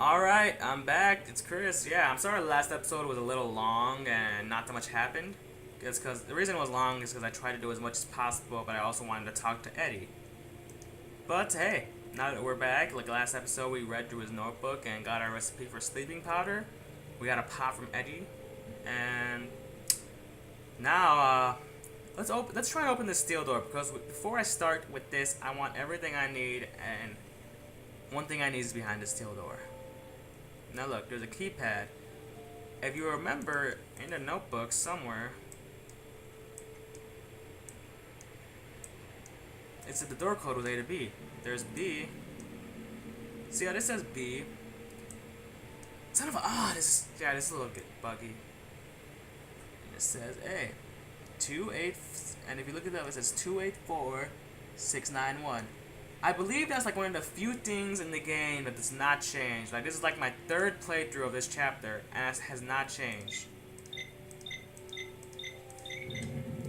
Alright, I'm back. It's Chris. Yeah, I'm sorry the last episode was a little long and not that much happened. It's because the reason it was long is because I tried to do as much as possible, but I also wanted to talk to Eddie. But hey, now that we're back, like last episode, we read through his notebook and got our recipe for sleeping powder. We got a pot from Eddie, and now let's try and open this steel door because before I start with this, I want everything I need, and one thing I need is behind the steel door. Now look, there's a keypad. If you remember in the notebook somewhere, it said the door code was A to B. There's B. See how this says B? Son of a this is a little bit buggy. And it says A. 28, and if you look at that, it says 284691. I believe that's like one of the few things in the game that does not change. Like this is like my third playthrough of this chapter, and it has not changed.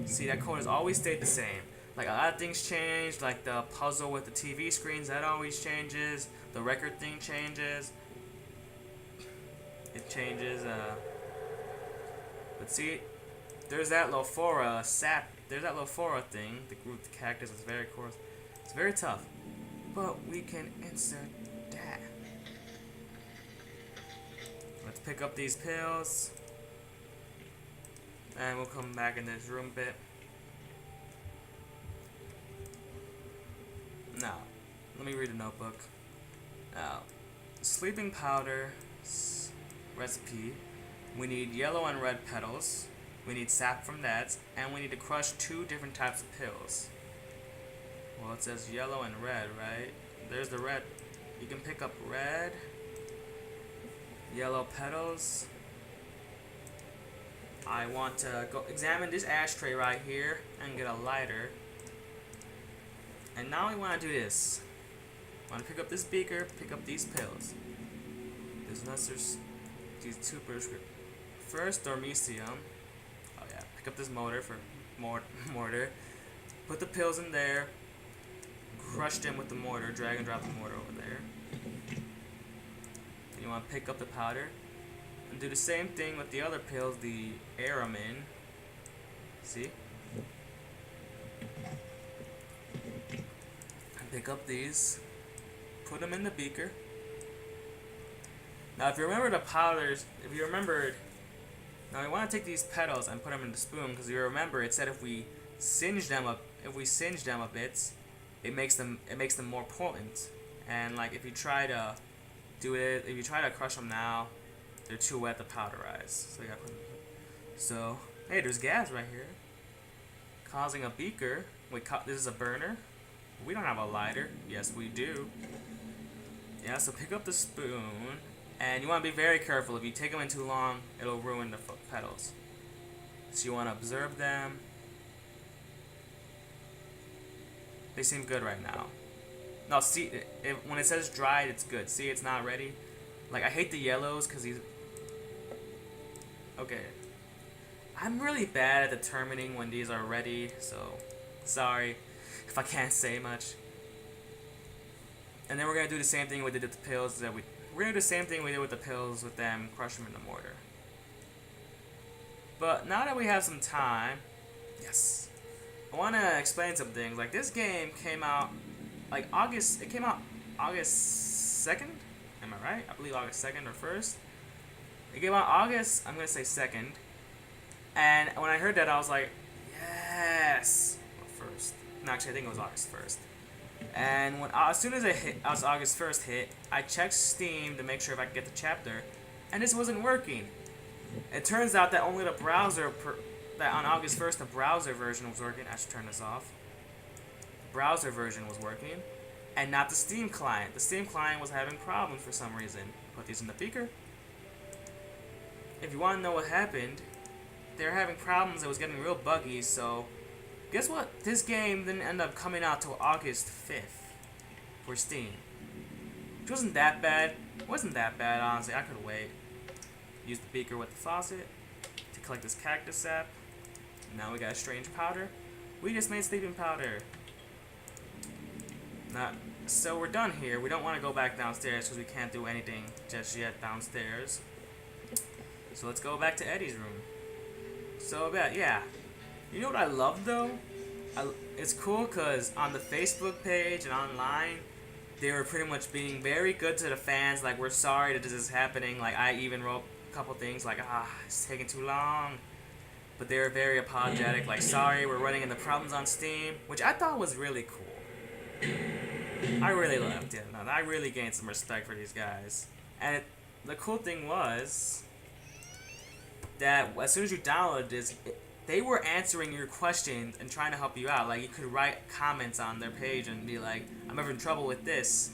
See, that code has always stayed the same. Like a lot of things changed, like the puzzle with the TV screens, that always changes. The record thing changes. It changes, but see, there's that Lophora sap, there's that Lophora thing, the group, the cactus is very coarse. It's very tough. But we can insert that. Let's pick up these pills. And we'll come back in this room bit. Now, let me read the notebook. Now, sleeping powder recipe. We need yellow and red petals. We need sap from that. And we need to crush 2 different types of pills. Well, it says yellow and red, right? There's the red. You can pick up red, yellow petals. I want to go examine this ashtray right here and get a lighter. And now I want to do this. I want to pick up this beaker, pick up these pills. There's these 2 prescriptions. First, Dormicium. Oh yeah, pick up this motor for mortar. Put the pills in there. Crush them with the mortar, drag and drop the mortar over there. And you want to pick up the powder and do the same thing with the other pills, the Aramin. See? And pick up these, put them in the beaker. Now, if you remember the powders, now we want to take these petals and put them in the spoon because you remember it said if we singe them a bit. It makes them more potent, and like if you try to crush them now, they're too wet to powderize. So you gotta put them. So hey, there's gas right here, causing a beaker. Wait, this is a burner. We don't have a lighter. Yes, we do. Yeah, so pick up the spoon, and you want to be very careful. If you take them in too long, it'll ruin the petals. So you want to observe them. They seem good right now. No, see, when it says dried, it's good. See, it's not ready. Like, I hate the yellows because these... Okay. I'm really bad at determining when these are ready, so sorry if I can't say much. And then we're going to do the same thing we did with the pills. We're going to do the same thing we did with the pills with them, crush them in the mortar. But now that we have some time... Yes. I want to explain some things. Like, this game came out like August. It came out August 2nd. Am I right? I believe August 2nd or 1st. It came out August, I'm going to say 2nd. And when I heard that, I was like, yes. Or 1st. No, actually, I think it was August 1st. And as soon as August 1st hit, I checked Steam to make sure if I could get the chapter. And this wasn't working. It turns out that only the browser... that on August 1st, the browser version was working. I should turn this off. The browser version was working, and not the Steam client. The Steam client was having problems for some reason. Put these in the beaker. If you want to know what happened, they were having problems. It was getting real buggy, so guess what? This game didn't end up coming out till August 5th for Steam. Which wasn't that bad. It wasn't that bad, honestly. I could wait. Use the beaker with the faucet to collect this cactus sap. Now we got a strange powder. We just made sleeping powder. So we're done here. We don't want to go back downstairs because we can't do anything just yet downstairs. So let's go back to Eddie's room. So yeah. You know what I love though? It's cool because on the Facebook page and online, they were pretty much being very good to the fans. Like, we're sorry that this is happening. Like, I even wrote a couple things like, it's taking too long. But they were very apologetic. Like, sorry, we're running into problems on Steam. Which I thought was really cool. I really loved it. I really gained some respect for these guys. And the cool thing was that as soon as you downloaded this, they were answering your questions and trying to help you out. Like, you could write comments on their page and be like, I'm having trouble with this.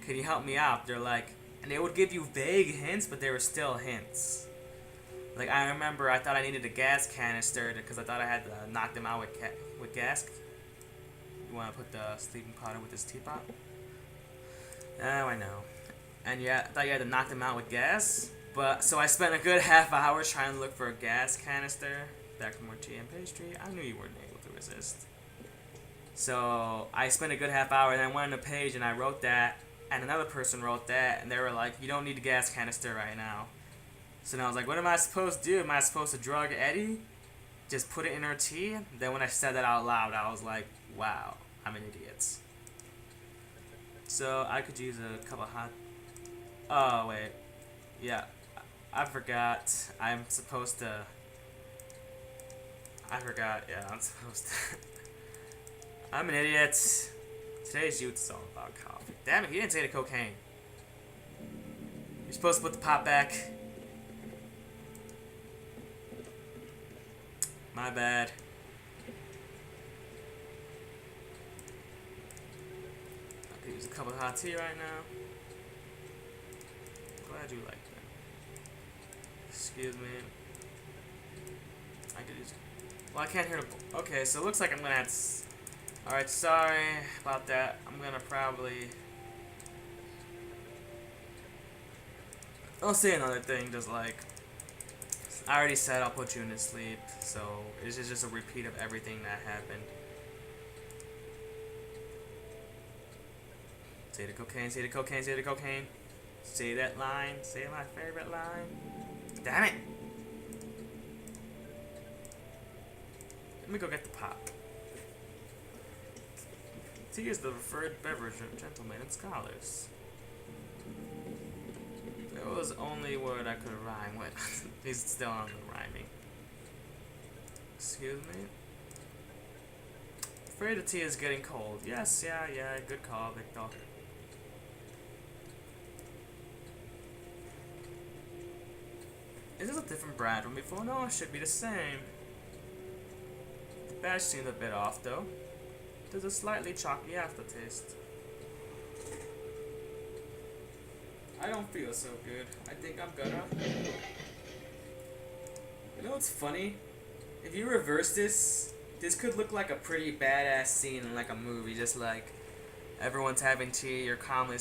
Can you help me out? They're like, and they would give you vague hints, but they were still hints. Like, I remember I thought I needed a gas canister because I thought I had to knock them out with gas. You want to put the sleeping powder with this teapot? Oh, I know. And yeah, I thought you had to knock them out with gas. But so I spent a good half hour trying to look for a gas canister. Back to more tea and pastry. I knew you weren't able to resist. So I spent a good half hour, and I went on the page and I wrote that, and another person wrote that, and they were like, you don't need a gas canister right now. So then I was like, what am I supposed to do? Am I supposed to drug Eddie? Just put it in her tea? Then when I said that out loud, I was like, wow, I'm an idiot. So I could use a cup of hot... Oh, wait. Yeah, I forgot. I'm supposed to... I forgot. Yeah, I'm supposed to... I'm an idiot. Today's youth is all about coffee. Damn it, he didn't say the cocaine. You're supposed to put the pot back. My bad. I could use a cup of hot tea right now. Glad you like that. Excuse me. I could use... Well, I can't hear the... Okay, so it looks like I'm gonna have to... Alright, sorry about that. I'm gonna probably... I'll say another thing, just like... I already said I'll put you to sleep, so it's just a repeat of everything that happened. Say the cocaine, say the cocaine, say the cocaine. Say that line, say my favorite line. Damn it! Let me go get the pop. Tea is the preferred beverage of gentlemen and scholars. There was only word I could rhyme with. He's still on the rhyming. Excuse me? Afraid the tea is getting cold. Yes, yeah, good call, Victor. Is this a different brand from before? No, it should be the same. The badge seems a bit off though. There's a slightly chalky aftertaste. I don't feel so good. I think I'm gonna... You know what's funny? If you reverse this, this could look like a pretty badass scene in like a movie. Just like everyone's having tea, you're calmly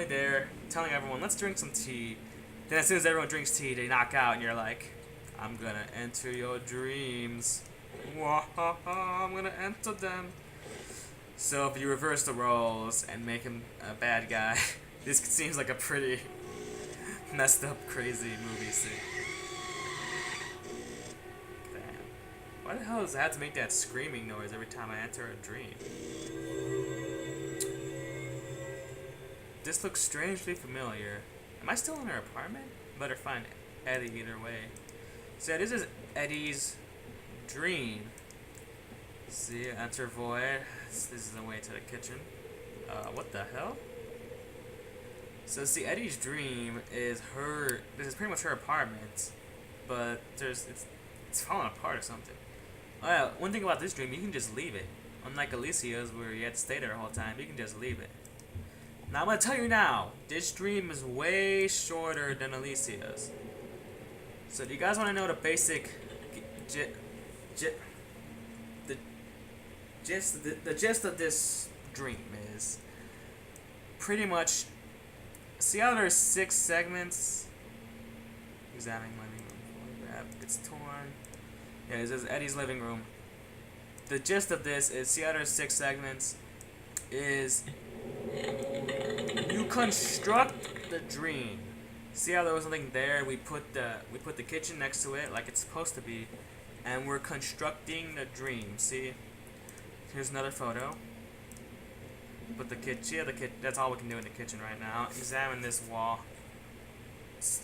there, telling everyone, let's drink some tea. Then as soon as everyone drinks tea, they knock out, and you're like, I'm gonna enter your dreams. I'm gonna enter them. So if you reverse the roles and make him a bad guy, this seems like a pretty messed up, crazy movie scene. Damn. Why the hell does it have to make that screaming noise every time I enter a dream? This looks strangely familiar. Am I still in her apartment? Better find Eddie either way. So this is Eddie's dream. See, enter void. This is the way to the kitchen. What the hell? So see, Eddie's dream is her. This is pretty much her apartment, but it's falling apart or something. Oh yeah, one thing about this dream, you can just leave it. Unlike Alicia's, where you had to stay there the whole time, you can just leave it. Now I'm gonna tell you now, this dream is way shorter than Alicia's. So do you guys want to know the basic, the gist of this dream is pretty much. See how there's 6 segments? Examining living room. Grab. It's torn. Yeah, this is Eddie's living room. The gist of this is, see how there's 6 segments? Is You construct the dream. See how there was nothing there? We put the kitchen next to it like it's supposed to be, and we're constructing the dream. See? Here's another photo. But the kitchen, yeah, that's all we can do in the kitchen right now. Examine this wall.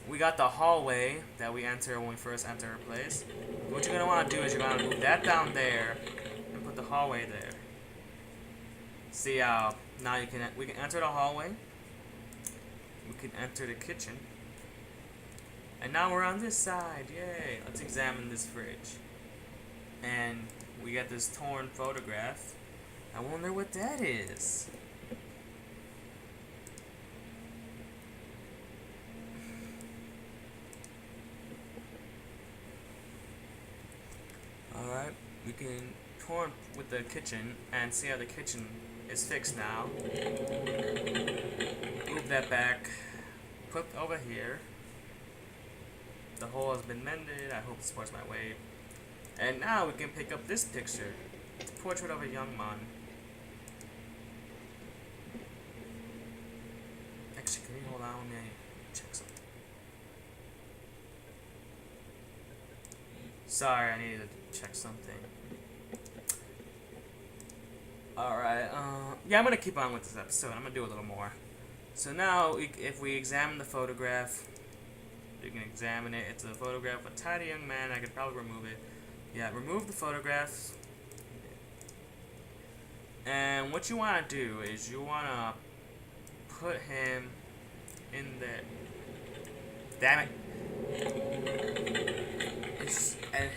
We got the hallway that we enter when we first enter a place. What you're gonna want to do is you're gonna move that down there and put the hallway there. See how now we can enter the hallway. We can enter the kitchen. And now we're on this side. Yay! Let's examine this fridge. And we got this torn photograph. I wonder what that is. Alright, we can torn with the kitchen and see how the kitchen is fixed now. Move that back. Put over here. The hole has been mended. I hope it supports my weight. And now we can pick up this picture. It's a portrait of a young man. Actually, can you hold on? Let me check something. Sorry, I needed to check something. Alright, yeah, I'm gonna keep on with this episode. I'm gonna do a little more. So now, if we examine the photograph, you can examine it. It's a photograph of a tidy young man. I could probably remove it. Yeah, remove the photographs. And what you want to do is you want to put him in there. Damn it. And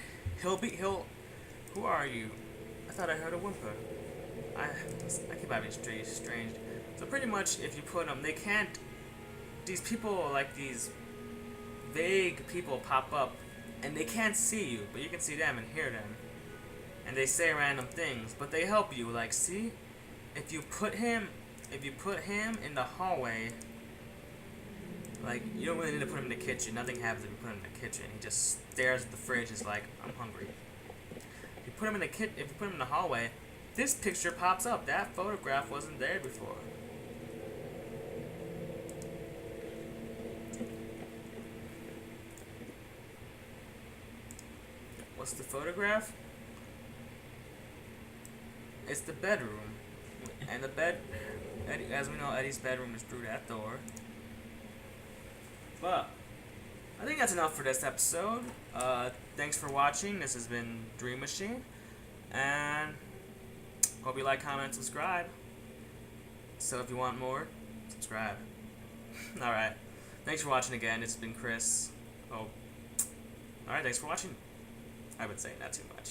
who are you? I thought I heard a whimper. I keep having strange. So pretty much if you put them, they can't, these people, like these vague people pop up and they can't see you, but you can see them and hear them. And they say random things, but they help you. Like, see, if you put him in the hallway, like, you don't really need to put him in the kitchen. Nothing happens if you put him in the kitchen. He just stares at the fridge. He's like, I'm hungry. If you put him in the hallway, this picture pops up. That photograph wasn't there before. What's the photograph? It's the bedroom. And the bed, as we know, Eddie's bedroom is through that door. But I think that's enough for this episode. Thanks for watching. This has been Dream Machine. And hope you like, comment, and subscribe. So if you want more, subscribe. Alright. Thanks for watching again. It's been Chris. Oh. Alright, thanks for watching. I would say not too much.